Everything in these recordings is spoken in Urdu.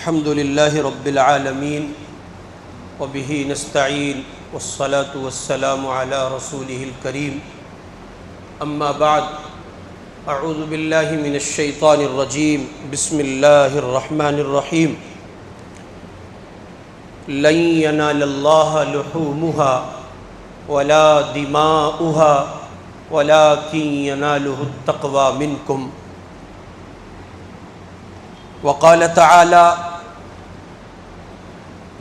الحمد لله رب العالمين وبه نستعين والصلاة والسلام على رسوله الكريم أما بعد أعوذ بالله من الشيطان الرجيم بسم الله الرحمن الرحيم لن ينال الله لحومها ولا دماؤها ولكن يناله التقوى منكم وقال تعالى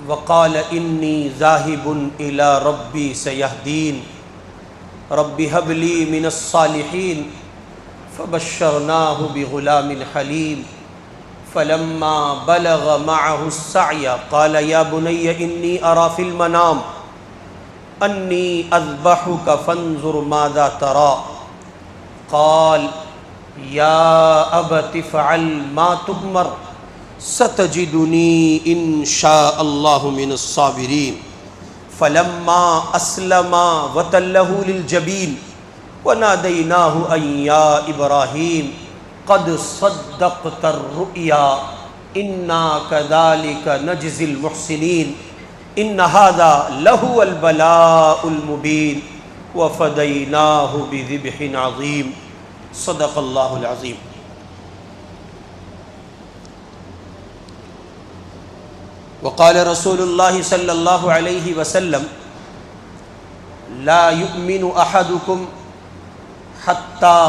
وقال إني ذاهب إلى ربي سيهدين رب هب لي من الصالحين فبشرناه بغلام حليم فلما بلغ معه السعي قال يا بني إني أرى في المنام أني أذبحك فانظر ماذا ترى قال يا أبت افعل ما تؤمر ستجدني إن شاء الله من الصابرين فلما أسلما وتله للجبين وناديناه أن يا إبراهيم قد صدقت الرؤيا إنا كذلك نجزي المحسنين إن هذا لهو البلاء المبين وفديناه بذبح عظيم صدق اللہ العظیم۔ وقال رسول اللہ صلی اللہ علیہ وسلم لا يؤمن احدكم حتى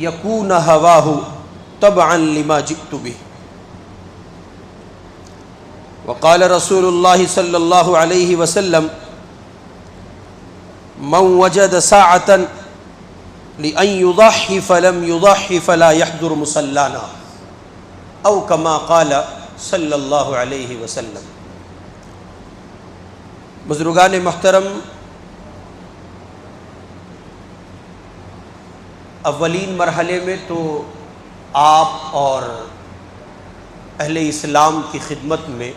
يكون هواه تبعا لما جئت به۔ وقال رسول اللہ صلی اللہ علیہ وسلم من وجد ساعة لأن يضحي فلم يضحي فلا يحضر مصلانا او كما قال صلی اللہ علیہ وسلم۔ بزرگان محترم، اولین مرحلے میں تو آپ اور اہل اسلام کی خدمت میں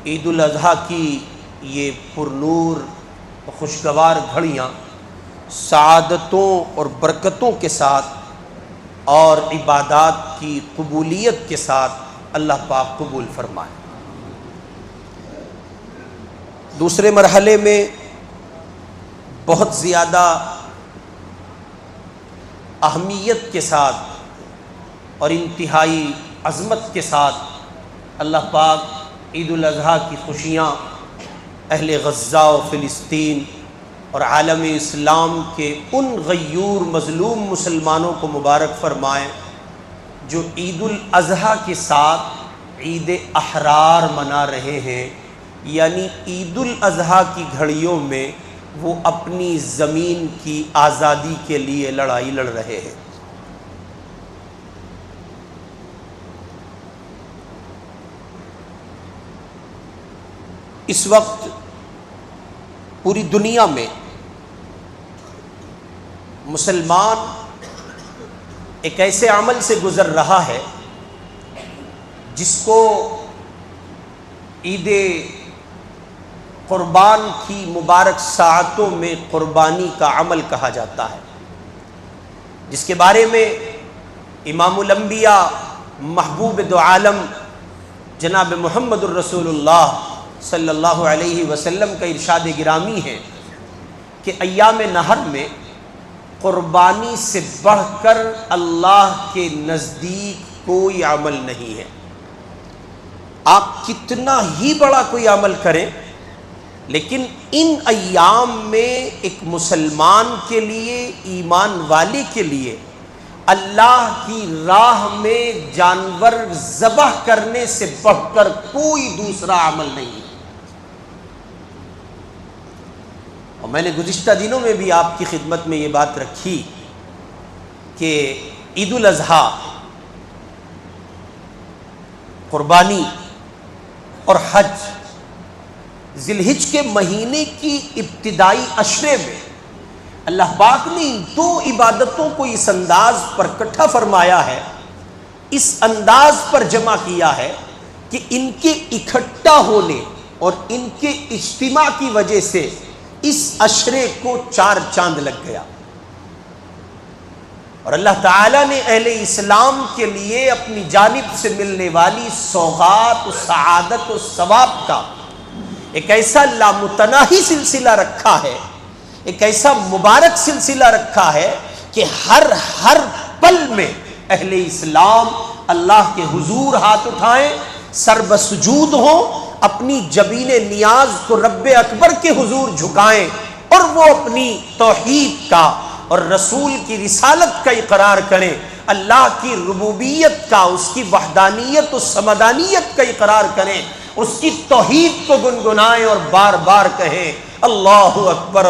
عید الاضحیٰ کی یہ پرنور خوشگوار گھڑیاں سعادتوں اور برکتوں کے ساتھ اور عبادات کی قبولیت کے ساتھ اللہ پاک قبول فرمائے۔ دوسرے مرحلے میں بہت زیادہ اہمیت کے ساتھ اور انتہائی عظمت کے ساتھ اللہ پاک عید الاضحیٰ کی خوشیاں اہل غزہ و فلسطین اور عالم اسلام کے ان غیور مظلوم مسلمانوں کو مبارک فرمائیں جو عید الاضحیٰ کے ساتھ عید احرار منا رہے ہیں، یعنی عید الاضحیٰ کی گھڑیوں میں وہ اپنی زمین کی آزادی کے لیے لڑائی لڑ رہے ہیں۔ اس وقت پوری دنیا میں مسلمان ایک ایسے عمل سے گزر رہا ہے جس کو عید قربان کی مبارک ساعتوں میں قربانی کا عمل کہا جاتا ہے، جس کے بارے میں امام الانبیاء محبوب دو عالم جناب محمد الرسول اللہ صلی اللہ علیہ وسلم کا ارشاد گرامی ہے کہ ایام نحر میں قربانی سے بڑھ کر اللہ کے نزدیک کوئی عمل نہیں ہے۔ آپ کتنا ہی بڑا کوئی عمل کریں، لیکن ان ایام میں ایک مسلمان کے لیے، ایمان والے کے لیے اللہ کی راہ میں جانور ذبح کرنے سے بڑھ کر کوئی دوسرا عمل نہیں ہے۔ اور میں نے گزشتہ دنوں میں بھی آپ کی خدمت میں یہ بات رکھی کہ عید الاضحیٰ، قربانی اور حج ذی الحج کے مہینے کی ابتدائی عشرے میں اللہ پاک نے ان دو عبادتوں کو اس انداز پر اکٹھا فرمایا ہے، اس انداز پر جمع کیا ہے کہ ان کے اکٹھا ہونے اور ان کے اجتماع کی وجہ سے اس عشرے کو 4 چاند لگ گیا۔ اور اللہ تعالیٰ نے اہل اسلام کے لیے اپنی جانب سے ملنے والی سوغات و سعادت و ثواب کا ایک ایسا لامتناہی سلسلہ رکھا ہے، ایک ایسا مبارک سلسلہ رکھا ہے کہ ہر پل میں اہل اسلام اللہ کے حضور ہاتھ اٹھائیں، سر بسجود ہوں، اپنی جبین نیاز کو رب اکبر کے حضور جھکائیں، اور وہ اپنی توحید کا اور رسول کی رسالت کا اقرار کریں، اللہ کی ربوبیت کا، اس کی وحدانیت و سمدانیت کا اقرار کریں، اس کی توحید کو گنگنائیں اور بار بار کہیں اللہ اکبر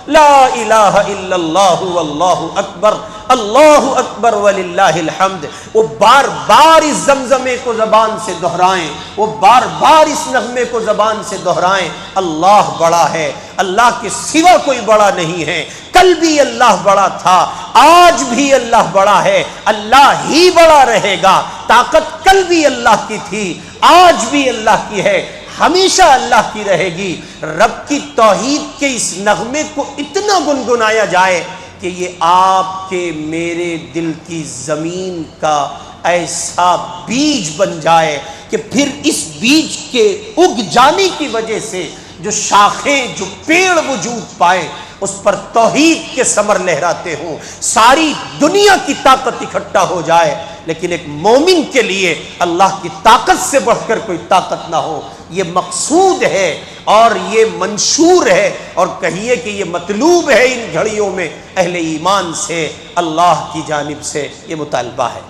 لا الہ الا اللہ واللہ اکبر اللہ اکبر وللہ الحمد۔ وہ بار بار اس زمزمے کو زبان سے دہرائیں، وہ بار بار اس نغمے کو زبان سے دہرائیں، اللہ بڑا ہے، اللہ کے سوا کوئی بڑا نہیں ہے، کل بھی اللہ بڑا تھا، آج بھی اللہ بڑا ہے، اللہ ہی بڑا رہے گا، طاقت کل بھی اللہ کی تھی، آج بھی اللہ کی ہے، ہمیشہ اللہ کی رہے گی۔ رب کی توحید کے اس نغمے کو اتنا گنگنایا جائے کہ یہ آپ کے میرے دل کی زمین کا ایسا بیج بن جائے کہ پھر اس بیج کے اگ جانے کی وجہ سے جو شاخیں، جو پیڑ وجود پائے، اس پر توحید کے ثمر لہراتے ہوں، ساری دنیا کی طاقت اکٹھا ہو جائے، لیکن ایک مومن کے لیے اللہ کی طاقت سے بڑھ کر کوئی طاقت نہ ہو۔ یہ مقصود ہے اور یہ منشور ہے، اور کہیے کہ یہ مطلوب ہے ان گھڑیوں میں اہل ایمان سے، اللہ کی جانب سے یہ مطالبہ ہے،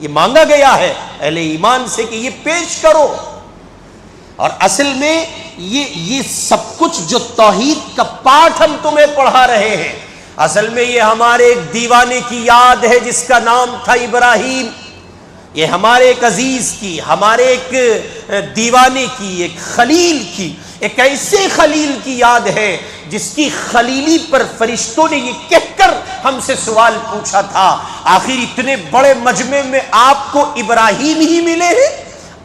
یہ مانگا گیا ہے اہل ایمان سے کہ یہ پیش کرو۔ اور اصل میں یہ سب کچھ جو توحید کا پاٹھ ہم تمہیں پڑھا رہے ہیں، اصل میں یہ ہمارے ایک دیوانے کی یاد ہے جس کا نام تھا ابراہیم۔ یہ ہمارے ایک عزیز کی، ہمارے ایک دیوانے کی، ایک خلیل کی، ایک ایسے خلیل کی یاد ہے جس کی خلیلی پر فرشتوں نے یہ کہہ کر ہم سے سوال پوچھا تھا، آخر اتنے بڑے مجمع میں آپ کو ابراہیم ہی ملے ہیں؟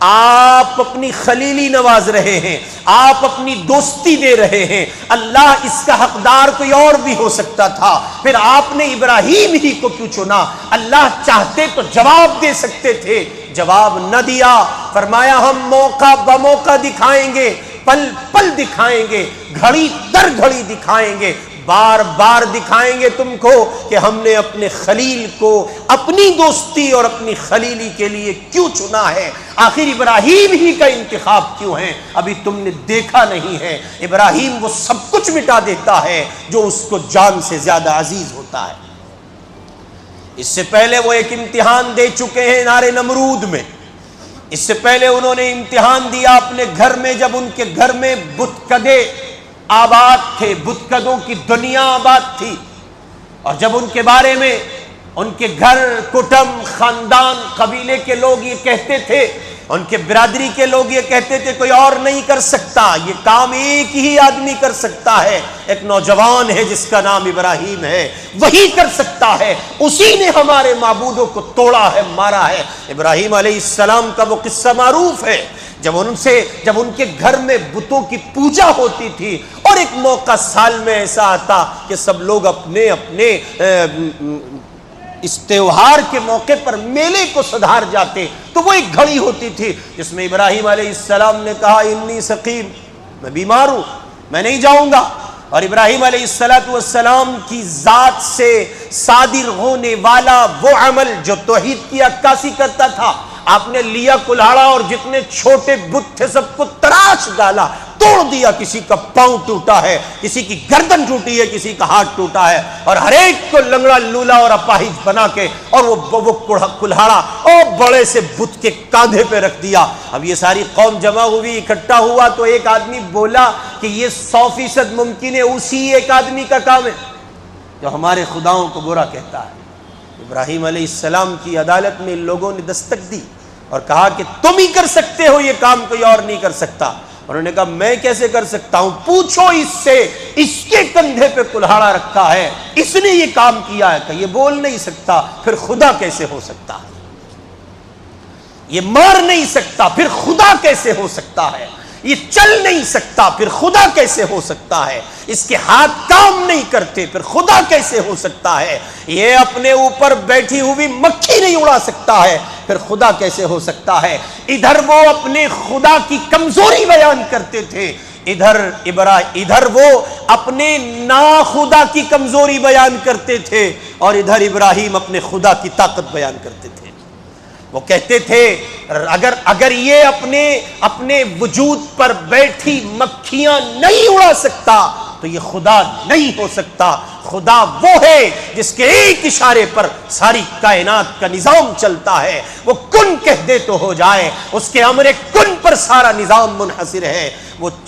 آپ اپنی خلیلی نواز رہے ہیں، آپ اپنی دوستی دے رہے ہیں، اللہ اس کا حقدار کوئی اور بھی ہو سکتا تھا، پھر آپ نے ابراہیم ہی کو کیوں چنا؟ اللہ چاہتے تو جواب دے سکتے تھے، جواب نہ دیا، فرمایا ہم موقع بموقع دکھائیں گے، پل پل دکھائیں گے، گھڑی در گھڑی دکھائیں گے، بار بار دکھائیں گے تم کو کہ ہم نے اپنے خلیل کو اپنی دوستی اور اپنی خلیلی کے لیے کیوں چنا ہے، آخر ابراہیم ہی کا انتخاب کیوں ہے؟ ابھی تم نے دیکھا نہیں ہے، ابراہیم وہ سب کچھ مٹا دیتا ہے جو اس کو جان سے زیادہ عزیز ہوتا ہے۔ اس سے پہلے وہ ایک امتحان دے چکے ہیں نار نمرود میں، اس سے پہلے انہوں نے امتحان دیا اپنے گھر میں، جب ان کے گھر میں بت کدے آباد تھے، بت کدوں کی دنیا آباد تھی، اور جب ان کے بارے میں ان کے گھر، کٹم، خاندان، قبیلے کے لوگ یہ کہتے تھے، ان کے برادری کے لوگ یہ کہتے تھے کوئی اور نہیں کر سکتا، یہ کام ایک ہی آدمی کر سکتا ہے، ایک نوجوان ہے جس کا نام ابراہیم ہے، وہی کر سکتا ہے، اسی نے ہمارے معبودوں کو توڑا ہے، مارا ہے۔ ابراہیم علیہ السلام کا وہ قصہ معروف ہے، جب ان کے گھر میں بتوں کی پوجا ہوتی تھی، اور ایک موقع سال میں ایسا آتا کہ سب لوگ اپنے اپنے اس تہوار کے موقع پر میلے کو سدھار جاتے، تو وہ ایک گھڑی ہوتی تھی جس میں ابراہیم علیہ السلام نے کہا انی سقیم، میں بیمار ہوں، میں نہیں جاؤں گا، اور ابراہیم علیہ السلام کی ذات سے صادر ہونے والا وہ عمل جو توحید کی عکاسی کرتا تھا، آپ نے لیا کلہاڑا اور جتنے چھوٹے بت تھے سب کو تراش ڈالا، توڑ دیا، کسی کا پاؤں ٹوٹا ہے، کسی کی گردن ٹوٹی ہے، کسی کا ہاتھ ٹوٹا ہے، اور ہر ایک کو لنگڑا لولا اور اپاہج بنا کے اور وہ کلہاڑا اور بڑے سے بت کے کاندھے پہ رکھ دیا۔ اب یہ ساری قوم جمع ہوئی، اکٹھا ہوا، تو ایک آدمی بولا کہ یہ 100% ممکن ہے اسی ایک آدمی کا کام ہے جو ہمارے خداؤں کو برا کہتا ہے۔ ابراہیم علیہ السلام کی عدالت میں ان لوگوں نے دستک دی اور کہا کہ تم ہی کر سکتے ہو یہ کام، کوئی اور نہیں کر سکتا۔ انہوں نے کہا میں کیسے کر سکتا ہوں؟ پوچھو اس سے، اس کے کندھے پہ کلہاڑا رکھا ہے، اس نے یہ کام کیا ہے، کہ یہ بول نہیں سکتا، پھر خدا کیسے ہو سکتا ہے؟ یہ مار نہیں سکتا، پھر خدا کیسے ہو سکتا ہے؟ یہ چل نہیں سکتا پھر خدا کیسے ہو سکتا ہے، اس کے ہاتھ کام نہیں کرتے پھر خدا کیسے ہو سکتا ہے، یہ اپنے اوپر بیٹھی ہوئی مکھی نہیں اڑا سکتا ہے پھر خدا کیسے ہو سکتا ہے۔ ادھر وہ اپنے خدا کی کمزوری بیان کرتے تھے، ادھر وہ اپنے ناخدا کی کمزوری بیان کرتے تھے، اور ادھر ابراہیم اپنے خدا کی طاقت بیان کرتے تھے۔ وہ کہتے تھے اگر یہ اپنے وجود پر بیٹھی مکھیاں نہیں اڑا سکتا تو یہ خدا نہیں ہو سکتا۔ خدا وہ ہے جس کے ایک اشارے پر ساری کائنات کا نظام چلتا ہے، وہ کن کہہ دے تو ہو جائے، اس کے امر کن پر سارا نظام منحصر ہے۔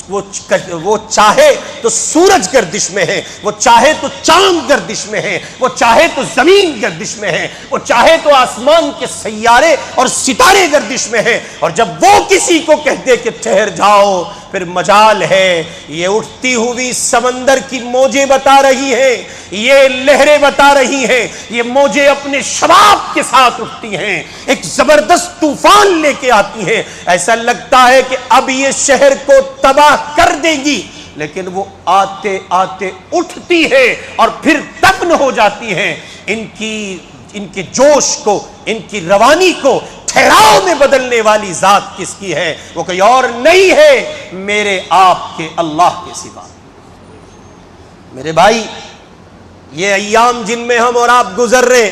وہ چاہے تو سورج گردش میں ہے، وہ چاہے تو چاند گردش میں ہے، وہ چاہے تو زمین گردش میں ہے، وہ چاہے تو آسمان کے سیارے اور ستارے گردش میں ہے، اور جب وہ کسی کو کہہ دے کہ ٹھہر جاؤ پھر مجال ہے۔ یہ اٹھتی ہوئی سمندر کی موجیں بتا رہی ہیں، یہ لہریں بتا رہی ہیں، یہ موجیں اپنے شباب کے ساتھ اٹھتی ہیں، ایک زبردست طوفان لے کے آتی ہیں، ایسا لگتا ہے کہ اب یہ شہر کو تباہ کر دے گی، لیکن وہ آتے آتے اٹھتی ہے اور پھر دفن ہو جاتی ہیں۔ ان کے جوش کو، ان کی روانی کو ٹھہراؤ میں بدلنے والی ذات کس کی ہے؟ وہ کوئی اور نہیں ہے میرے آپ کے اللہ کے سوا۔ میرے بھائی، یہ ایام جن میں ہم اور آپ گزر رہے،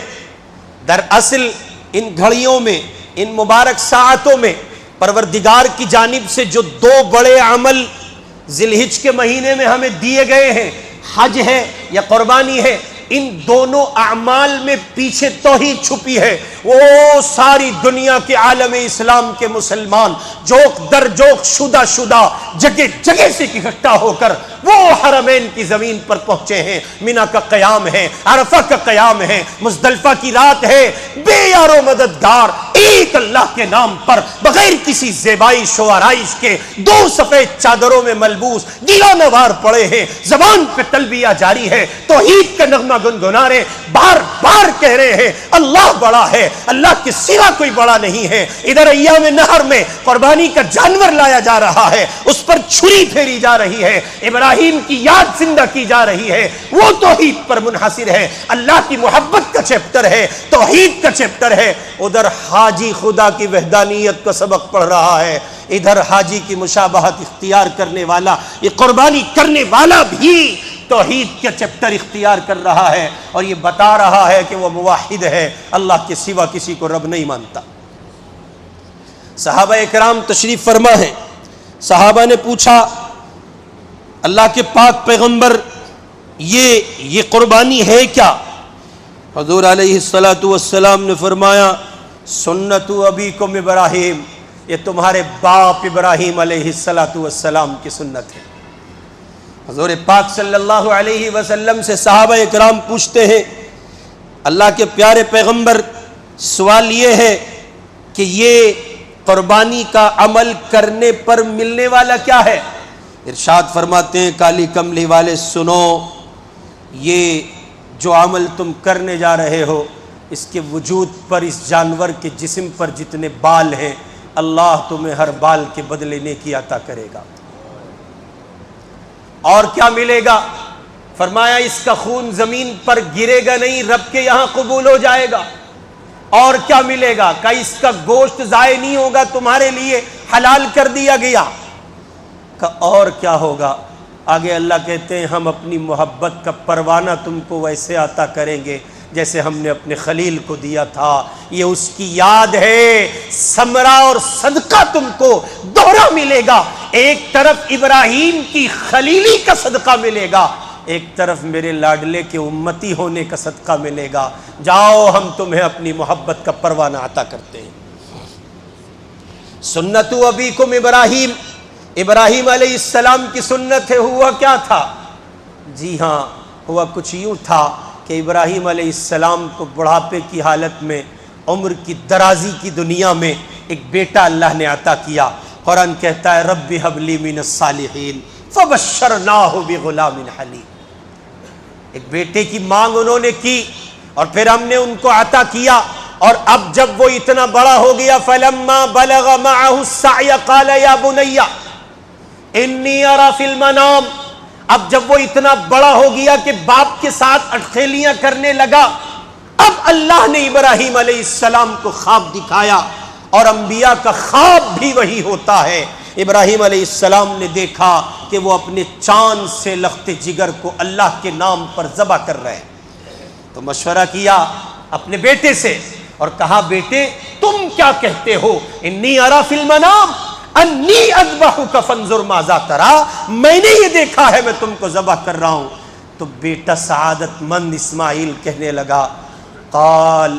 دراصل ان گھڑیوں میں، ان مبارک ساعتوں میں پروردگار کی جانب سے جو دو بڑے عمل ذی الحج کے مہینے میں ہمیں دیے گئے ہیں، حج ہے یا قربانی ہے، ان دونوں اعمال میں پیچھے توحید چھپی ہے۔ وہ ساری دنیا کے عالم اسلام کے مسلمان جوک در جوک شدہ جگہ جگہ سے اکٹھا ہو کر وہ حرمین کی زمین پر پہنچے ہیں۔ مینا کا قیام ہے، عرفہ کا قیام ہے، مزدلفہ کی رات ہے، بے یار و مددگار ایک اللہ کے نام پر بغیر کسی زیبائش و آرائش کے دو سفید چادروں میں ملبوس دیوانہ وار پڑے ہیں، زبان پہ تلبیہ جاری ہے، توحید کا نغمہ گنگنا رہے، بار بار کہہ رہے ہیں اللہ بڑا ہے، اللہ کے سوا کوئی بڑا نہیں ہے۔ ادھر ایام نہر میں قربانی کا جانور لایا جا رہا ہے، اس پر چھری پھیری جا رہی ہے، ابراہیم کی یاد زندہ کی جا رہی ہے، وہ توحید پر منحصر ہے، اللہ کی محبت کا چیپٹر ہے، توحید کا چیپٹر ہے۔ ادھر حاجی خدا کی وحدانیت کا سبق پڑھ رہا ہے، ادھر حاجی کی مشابہت اختیار کرنے والا، یہ قربانی کرنے والا بھی توحید کا چیپٹر اختیار کر رہا ہے، اور یہ بتا رہا ہے کہ وہ موحد ہے، اللہ کے سوا کسی کو رب نہیں مانتا۔ صحابہ اکرام تشریف فرما ہیں، صحابہ نے پوچھا اللہ کے پاک پیغمبر یہ قربانی ہے کیا؟ حضور علیہ الصلوۃ نے فرمایا سنت ابیکم ابراہیم، یہ تمہارے باپ ابراہیم علیہ السلام کی سنت ہے۔ حضور پاک صلی اللہ علیہ وسلم سے صحابہ اکرام پوچھتے ہیں اللہ کے پیارے پیغمبر، سوال یہ ہے کہ یہ قربانی کا عمل کرنے پر ملنے والا کیا ہے؟ ارشاد فرماتے ہیں کالی کملی والے سنو، یہ جو عمل تم کرنے جا رہے ہو، اس کے وجود پر، اس جانور کے جسم پر جتنے بال ہیں، اللہ تمہیں ہر بال کے بدلے نیکی عطا کرے گا۔ اور کیا ملے گا؟ فرمایا اس کا خون زمین پر گرے گا نہیں، رب کے یہاں قبول ہو جائے گا۔ اور کیا ملے گا؟ کہ اس کا گوشت ضائع نہیں ہوگا، تمہارے لیے حلال کر دیا گیا۔ کہ اور کیا ہوگا؟ آگے اللہ کہتے ہیں ہم اپنی محبت کا پروانہ تم کو ویسے عطا کریں گے جیسے ہم نے اپنے خلیل کو دیا تھا۔ یہ اس کی یاد ہے، ثمرہ اور صدقہ تم کو دوہرا ملے گا۔ ایک طرف ابراہیم کی خلیلی کا صدقہ ملے گا، ایک طرف میرے لاڈلے کے امتی ہونے کا صدقہ ملے گا۔ جاؤ ہم تمہیں اپنی محبت کا پروانہ عطا کرتے ہیں۔ سنت ابیکم ابراہیم، ابراہیم علیہ السلام کی سنت ہے۔ ہوا کیا تھا؟ جی ہاں، ہوا کچھ یوں تھا کہ ابراہیم علیہ السلام کو بڑھاپے کی حالت میں، عمر کی درازی کی دنیا میں ایک بیٹا اللہ نے عطا کیا۔ قرآن کہتا ہے رب ہب لی من الصالحین فبشرناہ بغلام حلیم۔ ایک بیٹے کی مانگ انہوں نے کی اور پھر ہم نے ان کو عطا کیا، اور اب جب وہ اتنا بڑا ہو گیا فلما بلغ معه السعی قال یا بنی، انی ارا فی المنام. اب جب وہ اتنا بڑا ہو گیا کہ باپ کے ساتھ اٹکھیلیاں کرنے لگا، اب اللہ نے ابراہیم علیہ السلام کو خواب دکھایا، اور انبیاء کا خواب بھی وہی ہوتا ہے. ابراہیم علیہ السلام نے دیکھا کہ وہ اپنے چاند سے لخت جگر کو اللہ کے نام پر ذبح کر رہے ہیں، تو مشورہ کیا اپنے بیٹے سے اور کہا بیٹے تم کیا کہتے ہو؟ انی ارا فی المنام انی اذبحک فانظر ماذا ترى، میں نے یہ دیکھا ہے میں تم کو ذبح کر رہا ہوں. تو بیٹا سعادت مند اسماعیل کہنے لگا، قال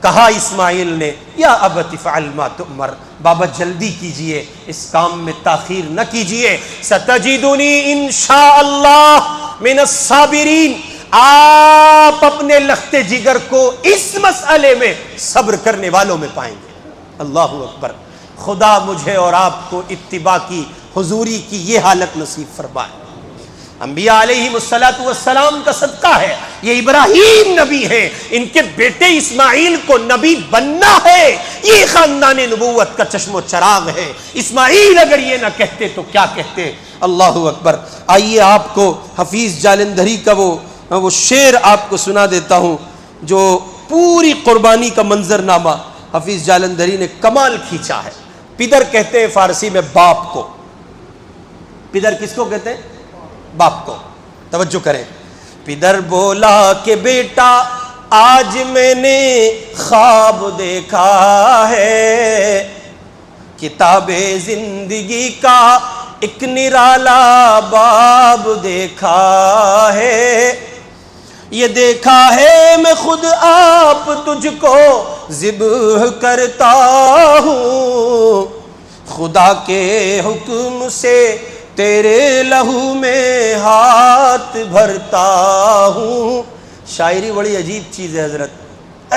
کہا اسماعیل نے، یا ابت افعل ما تؤمر، بابا جلدی کیجئے، اس کام میں تاخیر نہ کیجئے. ستجدنی انشاء اللہ من الصابرین، آپ اپنے لخت جگر کو اس مسئلے میں صبر کرنے والوں میں پائیں گے. اللہ اکبر. خدا مجھے اور آپ کو اتباع کی، حضوری کی یہ حالت نصیب فرمائے. انبیاء علیہم السلام کا صدقہ ہے، یہ ابراہیم نبی ہے، ان کے بیٹے اسماعیل کو نبی بننا ہے، یہ خاندان نبوت کا چشم و چراغ ہے. اسماعیل اگر یہ نہ کہتے تو کیا کہتے. اللہ اکبر. آئیے آپ کو حفیظ جالندھری کا وہ شعر آپ کو سنا دیتا ہوں جو پوری قربانی کا منظرنامہ حفیظ جالندھری نے کمال کھینچا ہے. پدر کہتے ہیں فارسی میں باپ کو. پدر کس کو کہتے ہیں؟ باپ کو. توجہ کریں. پدر بولا کہ بیٹا آج میں نے خواب دیکھا ہے، کتاب زندگی کا ایک نرالا باب دیکھا ہے. یہ دیکھا ہے میں خود آپ تجھ کو ذبح کرتا ہوں، خدا کے حکم سے تیرے لہو میں ہاتھ بھرتا ہوں. شاعری بڑی عجیب چیز ہے حضرت،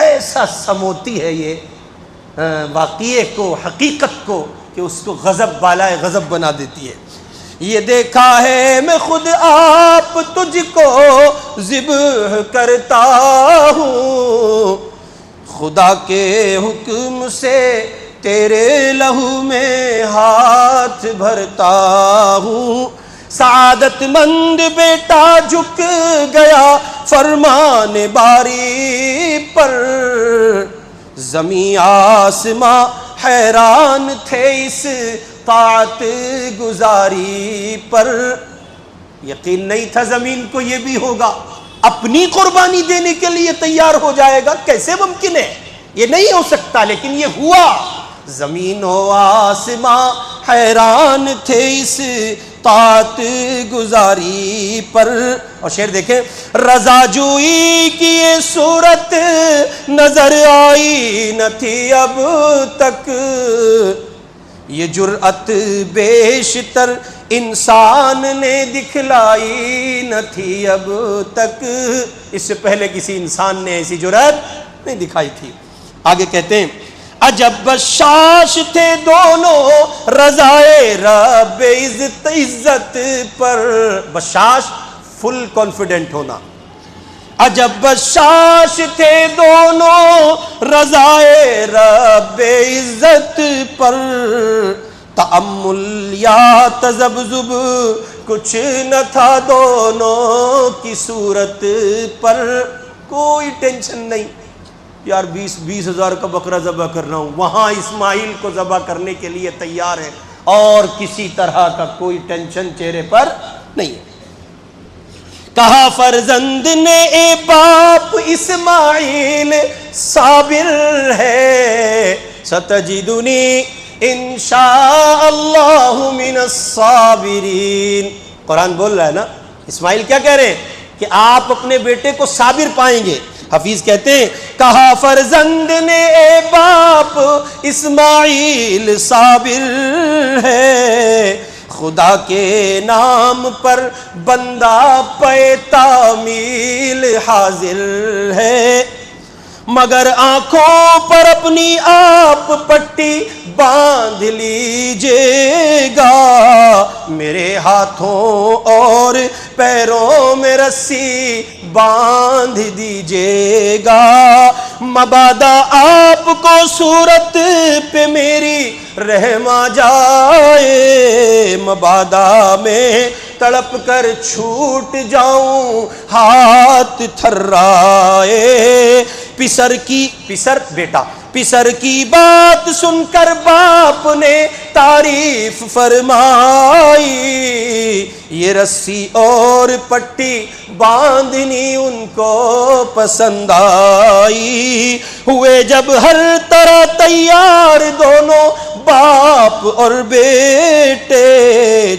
ایسا سموتی ہے یہ واقعے کو، حقیقت کو، کہ اس کو غضب بالائے غضب بنا دیتی ہے. یہ دیکھا ہے میں خود آپ تجھ کو ذبح کرتا ہوں، خدا کے حکم سے تیرے لہو میں ہاتھ بھرتا ہوں. سعادت مند بیٹا جھک گیا فرمان باری پر، زمین آسماں حیران تھے اس طاعت گزاری پر. یقین نہیں تھا زمین کو یہ بھی ہوگا، اپنی قربانی دینے کے لیے تیار ہو جائے گا، کیسے ممکن ہے؟ یہ نہیں ہو سکتا، لیکن یہ ہوا. زمین و آسماں حیران تھے اس طاعت گزاری پر. اور شعر دیکھیں، رضا جوئی کی یہ صورت نظر آئی نہ تھی اب تک، یہ جرأت بیشتر انسان نے دکھلائی نہ تھی اب تک. اس سے پہلے کسی انسان نے ایسی جرأت نہیں دکھائی تھی. آگے کہتے ہیں، عجب بشاش تھے دونوں رضائے رب عزت پر. بشاش فل کانفیڈنٹ ہونا. عجب بشاش تھے دونوں رضائے رب عزت پر، تأمل یا تذبذب کچھ نہ تھا دونوں کی صورت پر. کوئی ٹینشن نہیں، یار 20 ہزار کا بکرا ذبح کر رہا ہوں، وہاں اسماعیل کو ذبح کرنے کے لیے تیار ہے، اور کسی طرح کا کوئی ٹینشن چہرے پر نہیں ہے. کہا فرزند نے اے باپ اسماعیل صابر ہے، ستجدنی انشاء اللہ من الصابرین. قرآن بول رہا ہے نا. اسماعیل کیا کہہ رہے ہیں کہ آپ اپنے بیٹے کو صابر پائیں گے. حفیظ کہتے ہیں، کہا فرزند نے اے باپ اسماعیل صابر ہے، خدا کے نام پر بندہ پے تعمیل حاضر ہے، مگر آنکھوں پر اپنی آپ پٹی باندھ لیجیے گا، میرے ہاتھوں اور پیروں میں رسی باندھ دیجیے گا، مبادا آپ کو صورت پہ میری رحما جائے، مبادا میں تڑپ کر چھوٹ جاؤں ہاتھ تھرائے، پسر بیٹا پسر کی بات سن کر باپ نے تعریف فرمائی، یہ رسی اور پٹی باندھنی ان کو پسند آئی، ہوئے جب ہر طرح تیار دونوں باپ اور بیٹے،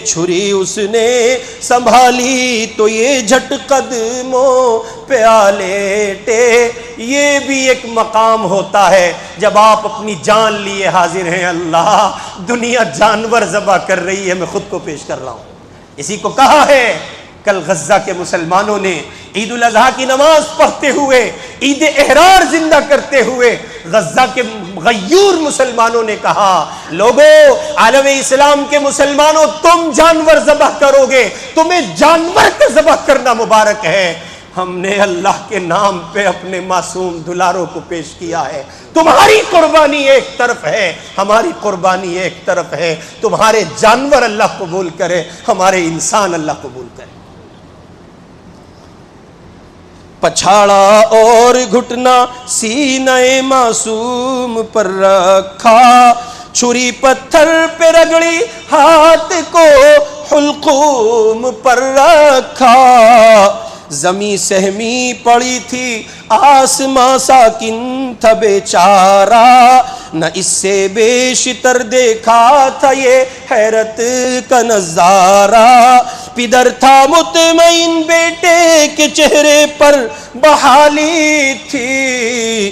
چھری اس نے سنبھالی تو یہ جھٹ قدموں پہ آ لیٹے۔ یہ بھی ایک مقام ہوتا ہے جب آپ اپنی جان لیے حاضر ہیں، اللہ دنیا جانور ذبح کر رہی ہے، میں خود کو پیش کر رہا ہوں۔ اسی کو کہا ہے کل غزہ کے مسلمانوں نے عید الاضحیٰ کی نماز پڑھتے ہوئے، عید احرار زندہ کرتے ہوئے، غزہ کے غیور مسلمانوں نے کہا، لوگو عالم اسلام کے مسلمانوں، تم جانور ذبح کرو گے، تمہیں جانور کا ذبح کرنا مبارک ہے، ہم نے اللہ کے نام پہ اپنے معصوم دلاروں کو پیش کیا ہے۔ تمہاری قربانی ایک طرف ہے، ہماری قربانی ایک طرف ہے، تمہارے جانور اللہ قبول کرے، ہمارے انسان اللہ قبول کرے۔ پچھاڑا اور گھٹنا سینہ معصوم پر رکھا، چھری پتھر پہ رگڑی ہاتھ کو حلقوم پر رکھا، زمیں سہمی پڑی تھی آسماں ساکن تھا بیچارہ، نہ اس سے بیشتر دیکھا تھا یہ حیرت کا نظارہ، پدر تھا مطمئن بیٹے کے چہرے پر بحالی تھی،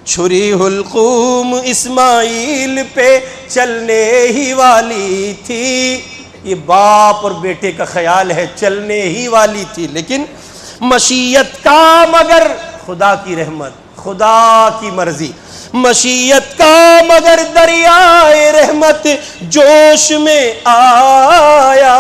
چھری حلقوم اسماعیل پہ چلنے ہی والی تھی۔ یہ باپ اور بیٹے کا خیال ہے، چلنے ہی والی تھی، لیکن مشیت کا مگر خدا کی رحمت، خدا کی مرضی، مشیت کا مگر دریائے رحمت جوش میں آیا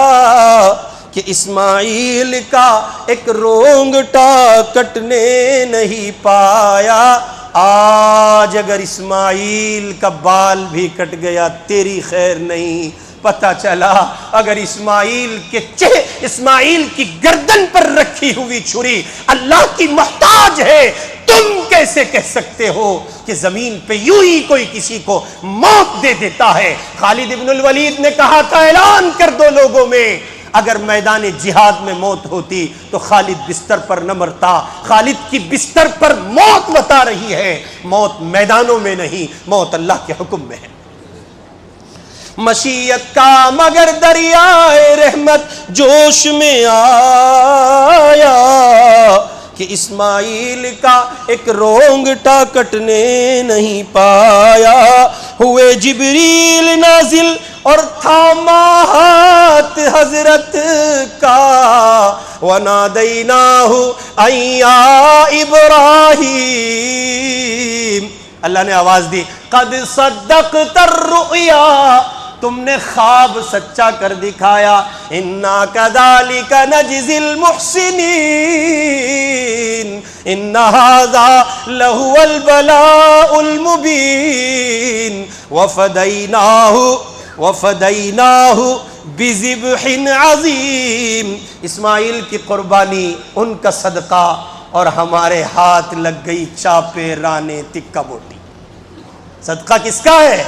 کہ اسماعیل کا ایک رونگٹا کٹنے نہیں پایا۔ آج اگر اسماعیل کا بال بھی کٹ گیا تیری خیر نہیں، پتہ چلا اگر اسماعیل کی گردن پر رکھی ہوئی چھری اللہ کی محتاج ہے، تم کیسے کہہ سکتے ہو کہ زمین پہ یوں ہی کوئی کسی کو موت دے دیتا ہے؟ خالد ابن الولید نے کہا تھا، اعلان کر دو لوگوں میں، اگر میدان جہاد میں موت ہوتی تو خالد بستر پر نہ مرتا۔ خالد کی بستر پر موت بتا رہی ہے، موت میدانوں میں نہیں، موت اللہ کے حکم میں ہے۔ مشیت کا مگر دریائے رحمت جوش میں آیا کہ اسماعیل کا ایک رونگٹا کٹنے نہیں پایا، ہوئے جبریل نازل اور تھاما ہاتھ حضرت کا، وَنَادَيْنَاهُ أَن يَا إِبْرَاهِيمُ، اللہ نے آواز دی، قَدْ صَدَّقْتَ الرُّؤْيَا، تم نے خواب سچا کر دکھایا، اِنَّا كَذَلِكَ نَجْزِي الْمُحْسِنِينَ إِنَّ هَذَا لَهُوَ الْبَلَاءُ الْمُبِينُ وَفَدَيْنَاهُ بِذِبْحٍ عَظِيمٍ۔ اسماعیل کی قربانی، ان کا صدقہ، اور ہمارے ہاتھ لگ گئی چاپے رانے تکا بوٹی۔ صدقہ کس کا ہے؟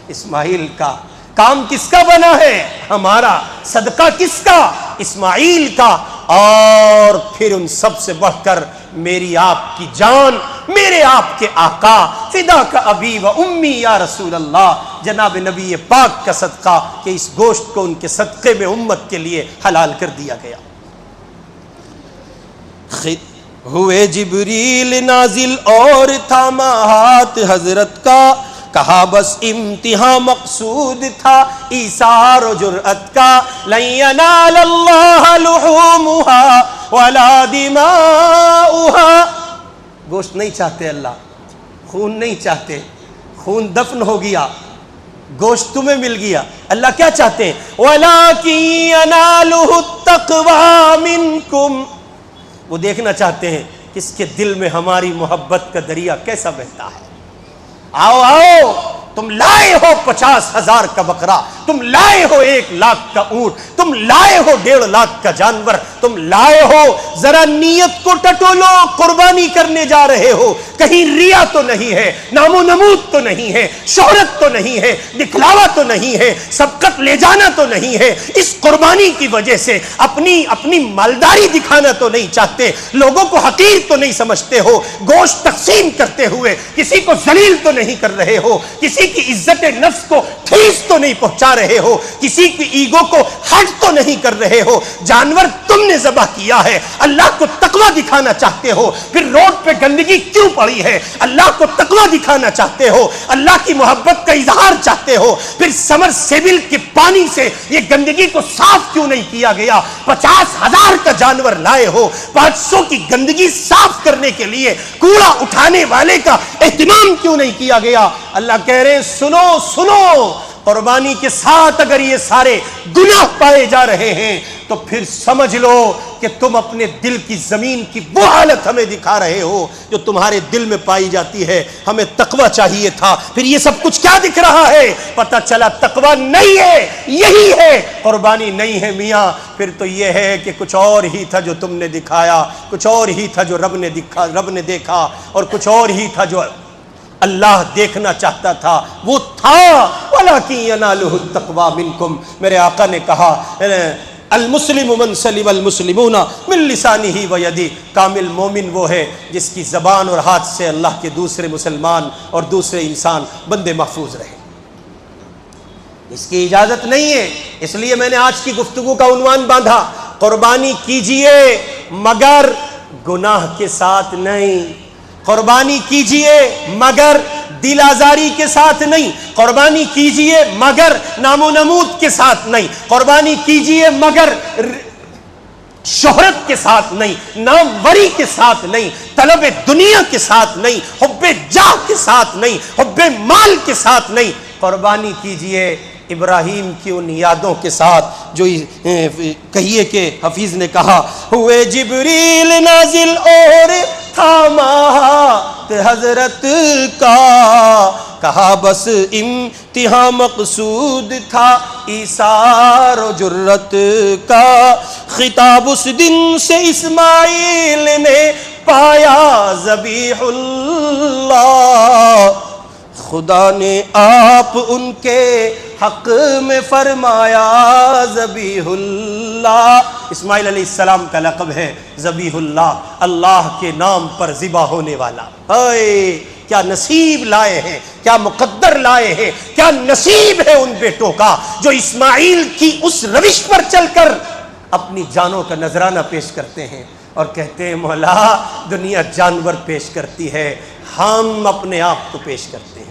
اسماعیل کا۔ کام کس کا بنا ہے؟ ہمارا۔ صدقہ کس کا؟ اسماعیل کا۔ اور پھر ان سب سے بڑھ کر میری آپ کی جان، میرے آپ کے آقا، فدا کا ابی و امی یا رسول اللہ، جناب نبی پاک کا صدقہ کہ اس گوشت کو ان کے صدقے میں امت کے لیے حلال کر دیا گیا۔ ہوئے جبریل نازل اور تھاما ہاتھ حضرت کا، کہا بس امتحان مقصود تھا ایثار و جرأت کا، لن ینال اللہ لحومها ولا دماؤها، گوشت نہیں چاہتے اللہ، خون نہیں چاہتے، خون دفن ہو گیا، گوشت تمہیں مل گیا، اللہ کیا چاہتے ہیں؟ وَلَكِنْ يَنَالُهُ التَّقْوَى مِنْكُمْ، وہ دیکھنا چاہتے ہیں کس کے دل میں ہماری محبت کا دریا کیسا بہتا ہے۔ آؤ آؤ، تم لائے ہو 50,000 کا بکرا، تم لائے ہو 1,00,000 کا اونٹ، تم لائے ہو 1.5 کا جانور، تم لائے ہو، ذرا نیت کو ٹٹولو، قربانی کرنے جا رہے ہو، کہیں ریا تو نہیں ہے، نام و نمود تو نہیں ہے، شہرت تو نہیں ہے، دکھلاوا تو نہیں ہے، سبقت لے جانا تو نہیں ہے، اس قربانی کی وجہ سے اپنی مالداری دکھانا تو نہیں چاہتے، لوگوں کو حقیر تو نہیں سمجھتے ہو، گوشت تقسیم کرتے ہوئے کسی کو ذلیل تو نہیں کر رہے ہو، کسی کی عزت نفس کو ٹھیس تو نہیں پہنچا رہے ہو، کسی کی ایگو کو ہٹ تو نہیں کر رہے ہو، جانور تم نے ذبح کیا ہے، اللہ کو تقوی دکھانا چاہتے ہو، پھر روڈ پہ گندگی کیوں پڑی ہے؟ اللہ کو تقوی دکھانا چاہتے ہو، اللہ کی محبت کا اظہار چاہتے ہو، پھر سمر سیبل کے پانی سے یہ گندگی کو صاف کیوں نہیں کیا گیا؟ 50,000 کا جانور لائے ہو، 500 کی گندگی صاف کرنے کے لیے کوڑا اٹھانے والے کا اہتمام کیوں نہیں کیا گیا؟ اللہ کہہ رہے ہیں سنو سنو، قربانی کے ساتھ اگر یہ سارے گناہ پائے جا رہے ہیں تو پھر سمجھ لو کہ تم اپنے دل کی زمین کی وہ حالت ہمیں دکھا رہے ہو جو تمہارے دل میں پائی جاتی ہے۔ ہمیں تقوی چاہیے تھا، پھر یہ سب کچھ کیا دکھ رہا ہے؟ پتہ چلا تقوی نہیں ہے، یہی ہے قربانی نہیں ہے میاں، پھر تو یہ ہے کہ کچھ اور ہی تھا جو تم نے دکھایا، کچھ اور ہی تھا جو رب نے دیکھا، اور کچھ اور ہی تھا جو اللہ دیکھنا چاہتا تھا، وہ تھا وَلَكِنْ يَنَالُهُ التَّقْوَى مِنْكُمْ۔ میرے آقا نے کہا المسلم من سلم المسلمون من لسانه ویدی، کامل مومن وہ ہے جس کی زبان اور ہاتھ سے اللہ کے دوسرے مسلمان اور دوسرے انسان بندے محفوظ رہے۔ اس کی اجازت نہیں ہے، اس لیے میں نے آج کی گفتگو کا عنوان باندھا، قربانی کیجئے مگر گناہ کے ساتھ نہیں، قربانی کیجئے مگر دل آزاری کے ساتھ نہیں، قربانی کیجئے مگر نام و نمود کے ساتھ نہیں، قربانی کیجئے مگر شہرت کے ساتھ نہیں، ناموری کے ساتھ نہیں، طلب دنیا کے ساتھ نہیں، حب جاہ کے ساتھ نہیں، حب مال کے ساتھ نہیں، قربانی کیجئے ابراہیم کی ان یادوں کے ساتھ جو کہیے کہ حفیظ نے کہا ہوئے جبریل نازل اور تھاما حضرت کا، کہا بس امتحان مقصود تھا ایثار و جرت کا، خطاب اس دن سے اسماعیل نے پایا ذبیح اللہ، خدا نے آپ ان کے حق میں فرمایا ذبیح اللہ۔ اسماعیل علیہ السلام کا لقب ہے ذبیح اللہ، اللہ کے نام پر ذبح ہونے والا۔ اے کیا نصیب لائے ہیں، کیا مقدر لائے ہیں، کیا نصیب ہے ان بیٹوں کا جو اسماعیل کی اس روش پر چل کر اپنی جانوں کا نذرانہ پیش کرتے ہیں اور کہتے ہیں مولا دنیا جانور پیش کرتی ہے، ہم اپنے آپ کو پیش کرتے ہیں۔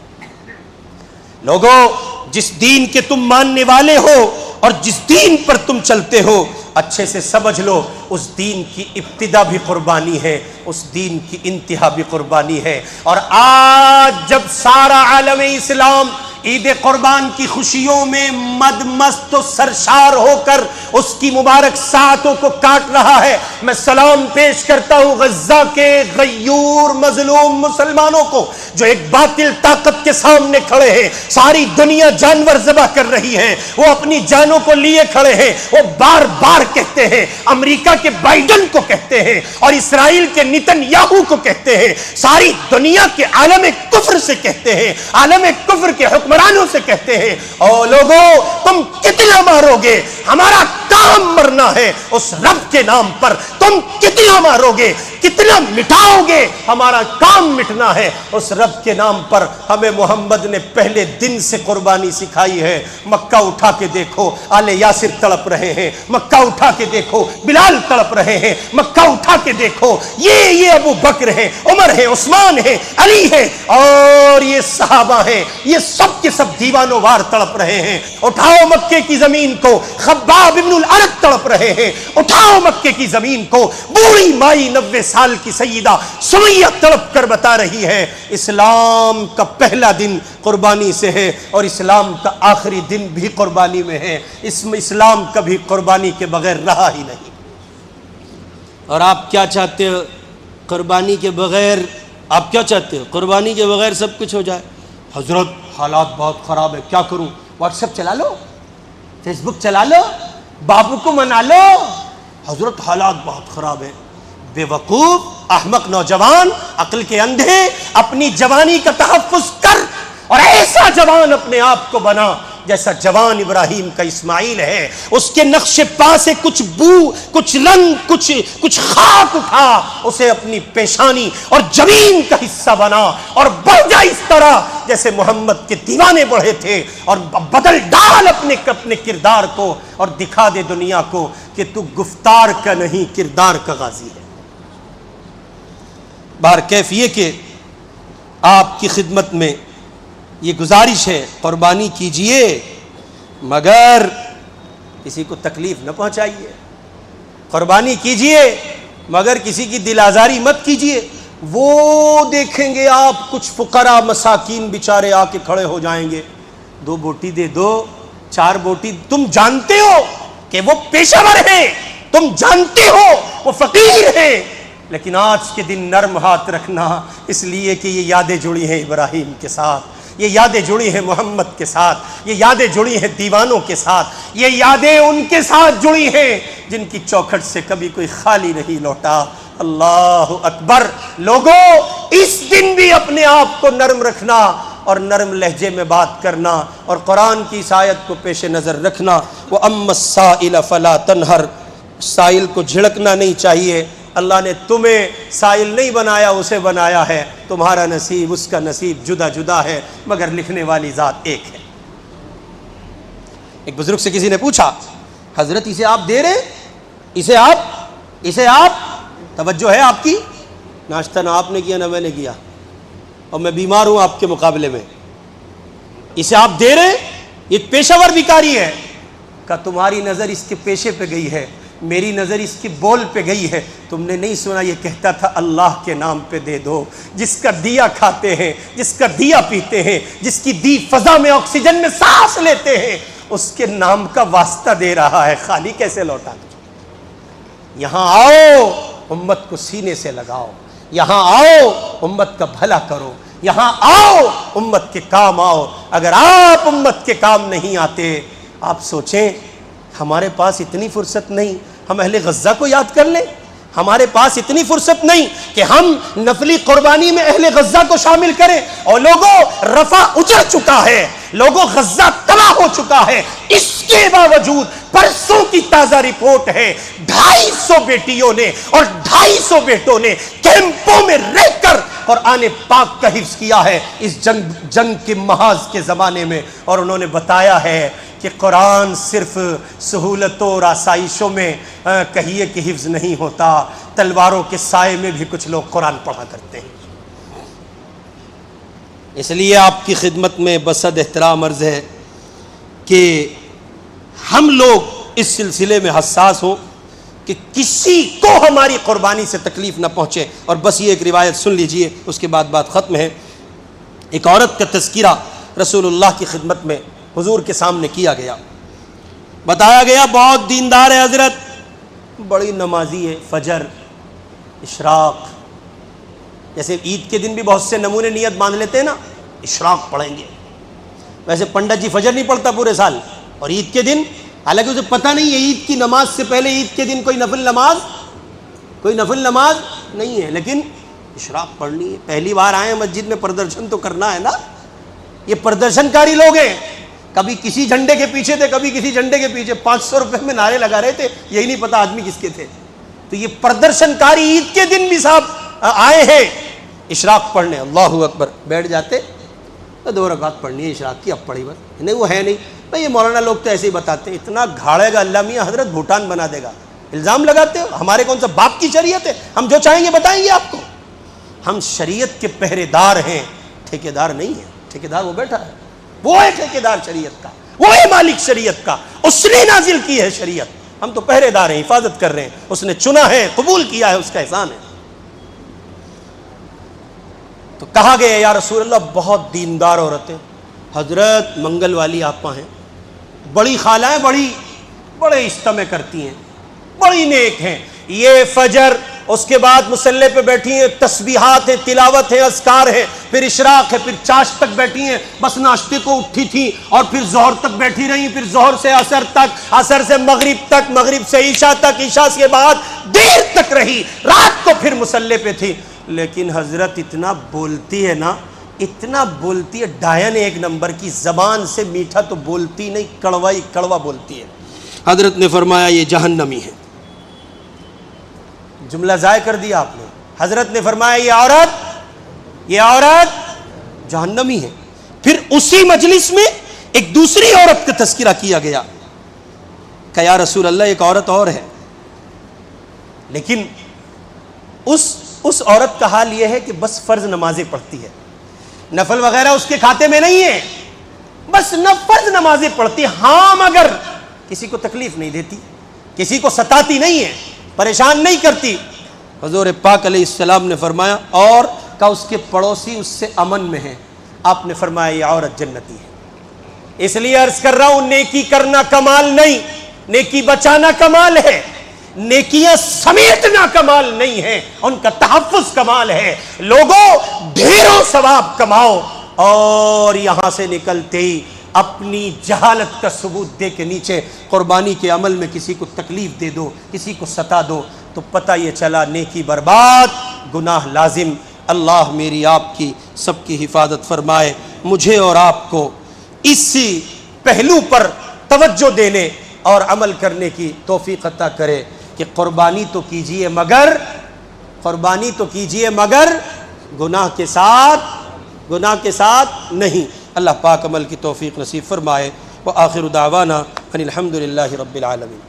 لوگوں، جس دین کے تم ماننے والے ہو اور جس دین پر تم چلتے ہو، اچھے سے سمجھ لو اس دین کی ابتدا بھی قربانی ہے، اس دین کی انتہا بھی قربانی ہے۔ اور آج جب سارا عالم اسلام عید قربان کی خوشیوں میں مد مست و سرشار ہو کر اس کی مبارک ساعتوں کو کاٹ رہا ہے، میں سلام پیش کرتا ہوں غزہ کے غیور مظلوم مسلمانوں کو جو ایک باطل طاقت کے سامنے کھڑے ہیں۔ ساری دنیا جانور ذبح کر رہی ہے، وہ اپنی جانوں کو لیے کھڑے ہیں، وہ بار بار کہتے ہیں، امریکہ کے بائیڈن کو کہتے ہیں اور اسرائیل کے نیتن یاہو کو کہتے ہیں، ساری دنیا کے عالم کفر سے کہتے ہیں، عالم کفر کے حکمرانوں سے کہتے ہیں، او لوگوں تم کتنا مارو گے؟ ہمارا کام مرنا ہے اس رب کے نام پر، تم کتنا مارو گے، کتنا مٹاؤ گے؟ ہمارا کام مٹنا ہے اس رب کے نام پر۔ ہمیں محمد نے پہلے دن سے قربانی سکھائی ہے۔ مکہ اٹھا کے دیکھو آل یاسر تڑپ رہے ہیں، مکہ اٹھا کے دیکھو بلال تڑپ رہے ہیں، مکہ اٹھا کے دیکھو یہ ابو بکر ہے، عمر ہے، عثمان ہے، علی ہے اور یہ صحابہ ہیں، یہ سب کے سب دیوانوں وار تڑپ رہے ہیں۔ اٹھاؤ مکے کی زمین کو، خباب ابن الارت تڑپ رہے ہیں، اٹھاؤ مکے کی زمین کو، بوڑھی مائی 90 سال کی سیدہ سمیہ تڑپ کر بتا رہی ہے اسلام کا پہلا دن قربانی سے ہے اور اسلام کا آخری دن بھی قربانی میں ہے، اسلام کبھی قربانی کے بغیر رہا ہی نہیں۔ اور آپ کیا چاہتے ہو؟ قربانی کے بغیر آپ کیا چاہتے ہو؟ قربانی کے بغیر سب کچھ ہو جائے؟ حضرت حالات بہت خراب ہے، کیا کروں؟ واٹس ایپ چلا لو، فیس بک چلا لو، بابو کو منا لو۔ حضرت حالات بہت خراب ہیں۔ بے وقوف احمق نوجوان، عقل کے اندھے، اپنی جوانی کا تحفظ کر اور ایسا جوان اپنے آپ کو بنا جیسا جوان ابراہیم کا اسماعیل ہے۔ اس کے نقش پا سے کچھ بو، کچھ رنگ، کچھ خاک اٹھا، اسے اپنی پیشانی اور جبین کا حصہ بنا اور بڑھ جا اس طرح جیسے محمد کے دیوانے بڑھے تھے، اور بدل ڈال اپنے کردار کو اور دکھا دے دنیا کو کہ تو گفتار کا نہیں کردار کا غازی ہے۔ بہر کیف یہ کہ آپ کی خدمت میں یہ گزارش ہے، قربانی کیجئے مگر کسی کو تکلیف نہ پہنچائیے، قربانی کیجئے مگر کسی کی دل آزاری مت کیجئے۔ وہ دیکھیں گے آپ کچھ فقراء مساکین بیچارے آ کے کھڑے ہو جائیں گے، 2 بوٹی دے دو، 4 بوٹی، تم جانتے ہو کہ وہ پیشہ ور ہیں، تم جانتے ہو وہ فقیر ہیں، لیکن آج کے دن نرم ہاتھ رکھنا، اس لیے کہ یہ یادیں جڑی ہیں ابراہیم کے ساتھ، یہ یادیں جڑی ہیں محمد کے ساتھ، یہ یادیں جڑی ہیں دیوانوں کے ساتھ، یہ یادیں ان کے ساتھ جڑی ہیں جن کی چوکھٹ سے کبھی کوئی خالی نہیں لوٹا۔ اللہ اکبر۔ لوگوں، اس دن بھی اپنے آپ کو نرم رکھنا اور نرم لہجے میں بات کرنا اور قرآن کی اس آیت کو پیش نظر رکھنا۔ وَأَمَّا السَّائِلَ فَلَا تَنْهَرْ، سائل کو جھڑکنا نہیں چاہیے۔ اللہ نے تمہیں سائل نہیں بنایا، اسے بنایا ہے، تمہارا نصیب اس کا نصیب جدا جدا ہے مگر لکھنے والی ذات ایک ہے۔ ایک بزرگ سے کسی نے پوچھا، حضرت اسے آپ دے رہے، اسے آپ توجہ ہے آپ کی؟ ناشتہ نہ آپ نے کیا نہ میں نے کیا، اور میں بیمار ہوں آپ کے مقابلے میں، اسے آپ دے رہے، یہ پیشہ ور بیکاری ہے۔ کہ تمہاری نظر اس کے پیشے پہ گئی ہے، میری نظر اس کی بول پہ گئی ہے۔ تم نے نہیں سنا یہ کہتا تھا اللہ کے نام پہ دے دو، جس کا دیا کھاتے ہیں، جس کا دیا پیتے ہیں، جس کی دی فضا میں آکسیجن میں سانس لیتے ہیں، اس کے نام کا واسطہ دے رہا ہے، خالی کیسے لوٹا؟ یہاں آؤ، امت کو سینے سے لگاؤ، یہاں آؤ، امت کا بھلا کرو، یہاں آؤ، امت کے کام آؤ۔ اگر آپ امت کے کام نہیں آتے، آپ سوچیں ہمارے پاس اتنی فرصت نہیں ہم اہل غزہ کو یاد کر لیں، ہمارے پاس اتنی فرصت نہیں کہ ہم نفلی قربانی میں اہل غزہ کو شامل کریں۔ اور لوگوں، رفح اجڑ چکا ہے، لوگوں غزہ تباہ ہو چکا ہے، اس کے باوجود پرسوں کی تازہ رپورٹ ہے 250 بیٹیوں نے اور 250 بیٹوں نے کیمپوں میں رہ کر قرآن پاک کا حفظ کیا ہے اس جنگ کے محاذ کے زمانے میں، اور انہوں نے بتایا ہے کہ قرآن صرف سہولتوں اور آسائشوں میں کہیے کہ حفظ نہیں ہوتا، تلواروں کے سائے میں بھی کچھ لوگ قرآن پڑھا کرتے ہیں۔ اس لیے آپ کی خدمت میں بصد احترام عرض ہے کہ ہم لوگ اس سلسلے میں حساس ہوں کہ کسی کو ہماری قربانی سے تکلیف نہ پہنچے۔ اور بس یہ ایک روایت سن لیجئے، اس کے بعد بات ختم ہے۔ ایک عورت کا تذکرہ رسول اللہ کی خدمت میں حضور کے سامنے کیا گیا، بتایا گیا بہت دیندار ہے حضرت، بڑی نمازی ہے، فجر، اشراق، جیسے عید کے دن بھی بہت سے نمونے نیت باندھ لیتے ہیں نا، اشراق پڑھیں گے، ویسے پنڈت جی فجر نہیں پڑھتا پورے سال، اور عید کے دن حالانکہ اسے پتہ نہیں ہے عید کی نماز سے پہلے عید کے دن کوئی نفل نماز نہیں ہے، لیکن اشراق پڑھنی ہے۔ پہلی بار آئے مسجد میں، پردرشن تو کرنا ہے نا، یہ پردرشن کاری لوگ ہیں، کبھی کسی جھنڈے کے پیچھے تھے، کبھی کسی جھنڈے کے پیچھے، 500 روپے میں نعرے لگا رہے تھے، یہی نہیں پتا آدمی کس کے تھے۔ تو یہ پردرشن کاری عید کے دن بھی صاحب آئے ہیں اشراق پڑھنے، اللہ اکبر، بیٹھ جاتے، 2 رکعت پڑھنی ہے اشراق کی، اب پڑھی بس، نہیں وہ ہے نہیں بھائی، یہ مولانا لوگ تو ایسے ہی بتاتے ہیں، اتنا گھاڑے گا اللہ میاں حضرت بھوٹان بنا دے گا، الزام لگاتے ہو، ہمارے کون سا باپ کی شریعت ہے، ہم جو چاہیں گے بتائیں گے آپ کو، ہم شریعت کے پہرے دار ہیں، ٹھیکیدار نہیں ہے، ٹھیکیدار وہ بیٹھا ہے، وہ ہے ٹھیکیدار شریعت کا، وہ ہے مالک شریعت کا، اس نے نازل کی ہے شریعت، ہم تو پہرے دار ہیں، حفاظت کر رہے ہیں، اس نے چنا ہے، قبول کیا ہے، اس کا احسان ہے۔ تو کہا گیا یا رسول اللہ بہت دیندار عورتیں، حضرت منگل والی آپا ہیں، بڑی خالہ ہیں، بڑے اجتماع کرتی ہیں، بڑی نیک ہیں، یہ فجر اس کے بعد مصلی پہ بیٹھی ہیں، تسبیحات ہیں، تلاوت ہیں، اذکار ہیں، پھر اشراق ہے، پھر چاشت تک بیٹھی ہیں، بس ناشتے کو اٹھی تھی اور پھر ظہر تک بیٹھی رہی، پھر ظہر سے عصر تک، عصر سے مغرب تک، مغرب سے عشاء تک، عشاء کے بعد دیر تک رہی، رات کو پھر مصلی پہ تھی۔ لیکن حضرت اتنا بولتی ہے نا، اتنا بولتی ہے، ڈائن ایک نمبر کی، زبان سے میٹھا تو بولتی نہیں، کڑوا ہی کڑوا بولتی ہے۔ حضرت نے فرمایا یہ جہنمی ہے، جملہ ضائع کر دیا آپ نے۔ حضرت نے فرمایا یہ عورت جہنمی ہے۔ پھر اسی مجلس میں ایک دوسری عورت کا تذکرہ کیا گیا کہ یا رسول اللہ ایک عورت اور ہے، لیکن اس عورت کا حال یہ ہے کہ بس فرض نمازیں پڑھتی ہے، نفل وغیرہ اس کے کھاتے میں نہیں ہے، بس فرض نمازیں پڑھتی، ہاں مگر کسی کو تکلیف نہیں دیتی، کسی کو ستاتی نہیں ہے، پریشان نہیں کرتی۔ حضور پاک علیہ السلام نے فرمایا اور کا اس کے پڑوسی اس سے امن میں ہیں۔ آپ نے فرمایا یہ عورت جنتی ہے۔ اس لیے عرض کر رہا ہوں، نیکی کرنا کمال نہیں، نیکی بچانا کمال ہے، نیکیاں سمیٹنا کمال نہیں ہے، ان کا تحفظ کمال ہے۔ لوگوں ڈھیروں ثواب کماؤ اور یہاں سے نکلتے ہی اپنی جہالت کا ثبوت دے کے نیچے قربانی کے عمل میں کسی کو تکلیف دے دو، کسی کو ستا دو، تو پتہ یہ چلا نیکی برباد، گناہ لازم۔ اللہ میری آپ کی سب کی حفاظت فرمائے، مجھے اور آپ کو اسی پہلو پر توجہ دینے اور عمل کرنے کی توفیق عطا کرے کہ قربانی تو کیجئے مگر گناہ کے ساتھ نہیں۔ اللہ پاک عمل کی توفیق نصیب فرمائے۔ وآخر دعوانا ان الحمد للہ رب العالمین۔